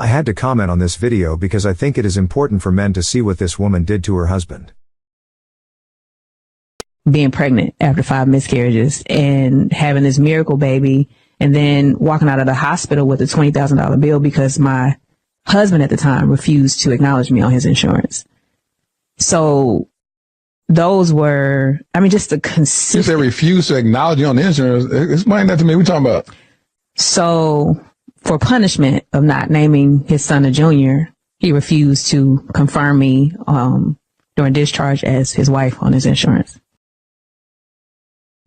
I had to comment on this video because I think it is important for men to see what this woman did to her husband. Being pregnant after 5 miscarriages and having this miracle baby, and then walking out of the hospital with a $20,000 bill because my husband at the time refused to acknowledge me on his insurance. So those were, just the consistent. If they refuse to acknowledge you on the insurance, explain that to me. What are you talking about? So for punishment of not naming his son a junior, he refused to confirm me during discharge as his wife on his insurance.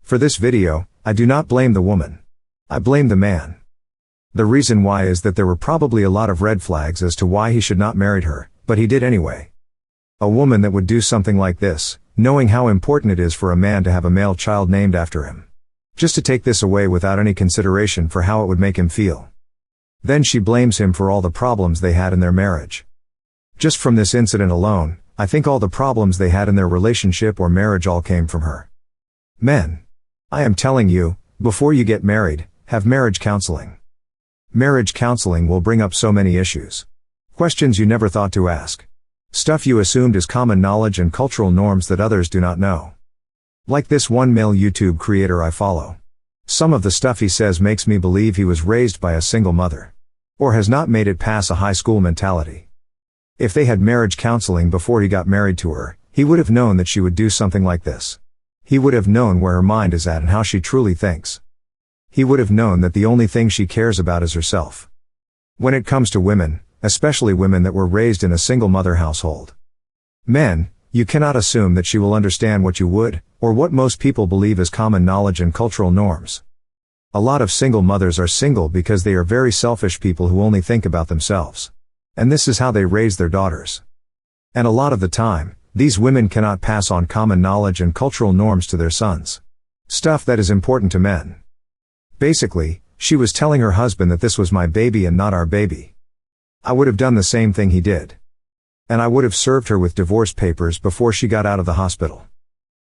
For this video, I do not blame the woman. I blame the man. The reason why is that there were probably a lot of red flags as to why he should not marry her, but he did anyway. A woman that would do something like this, knowing how important it is for a man to have a male child named after him. Just to take this away without any consideration for how it would make him feel. Then she blames him for all the problems they had in their marriage. Just from this incident alone, I think all the problems they had in their relationship or marriage all came from her. Men, I am telling you, before you get married, have marriage counseling. Marriage counseling will bring up so many issues. Questions you never thought to ask. Stuff you assumed is common knowledge and cultural norms that others do not know. Like this one male YouTube creator I follow. Some of the stuff he says makes me believe he was raised by a single mother. Or has not made it past a high school mentality. If they had marriage counseling before he got married to her, he would have known that she would do something like this. He would have known where her mind is at and how she truly thinks. He would have known that the only thing she cares about is herself. When it comes to women, especially women that were raised in a single mother household. Men, you cannot assume that she will understand what you would, or what most people believe is common knowledge and cultural norms. A lot of single mothers are single because they are very selfish people who only think about themselves. And this is how they raise their daughters. And a lot of the time, these women cannot pass on common knowledge and cultural norms to their sons. Stuff that is important to men. Basically, she was telling her husband that this was my baby and not our baby. I would have done the same thing he did. And I would have served her with divorce papers before she got out of the hospital.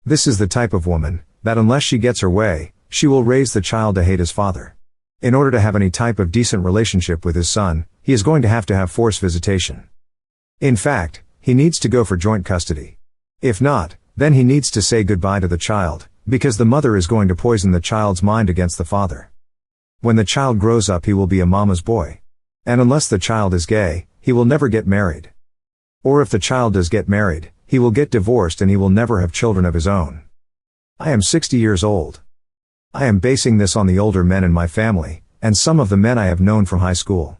This is the type of woman, that unless she gets her way, she will raise the child to hate his father. In order to have any type of decent relationship with his son, he is going to have forced visitation. In fact, he needs to go for joint custody. If not, then he needs to say goodbye to the child, because the mother is going to poison the child's mind against the father. When the child grows up he will be a mama's boy. And unless the child is gay, he will never get married. Or if the child does get married, he will get divorced and he will never have children of his own. I am 60 years old. I am basing this on the older men in my family, and some of the men I have known from high school.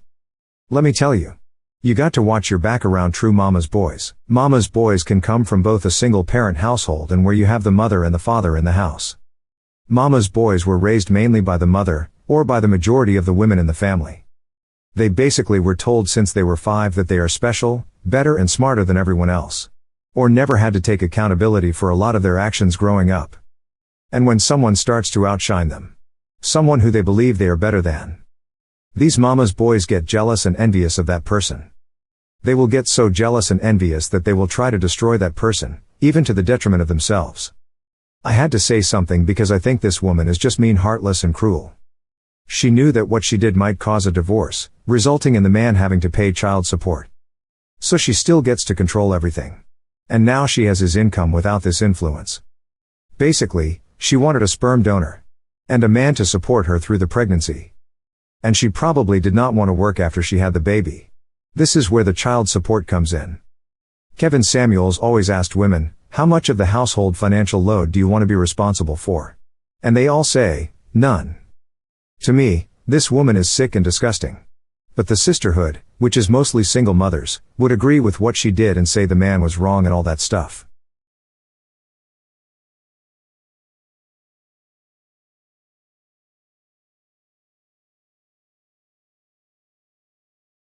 Let me tell you. You got to watch your back around true mama's boys. Mama's boys can come from both a single parent household and where you have the mother and the father in the house. Mama's boys were raised mainly by the mother, or by the majority of the women in the family. They basically were told since they were 5 that they are special, better and smarter than everyone else. Or never had to take accountability for a lot of their actions growing up. And when someone starts to outshine them, someone who they believe they are better than, these mama's boys get jealous and envious of that person. They will get so jealous and envious that they will try to destroy that person, even to the detriment of themselves. I had to say something because I think this woman is just mean, heartless and cruel. She knew that what she did might cause a divorce, resulting in the man having to pay child support. So she still gets to control everything. And now she has his income without this influence. Basically, she wanted a sperm donor. And a man to support her through the pregnancy. And she probably did not want to work after she had the baby. This is where the child support comes in. Kevin Samuels always asked women, how much of the household financial load do you want to be responsible for? And they all say, none. To me, this woman is sick and disgusting. But the sisterhood, which is mostly single mothers, would agree with what she did and say the man was wrong and all that stuff.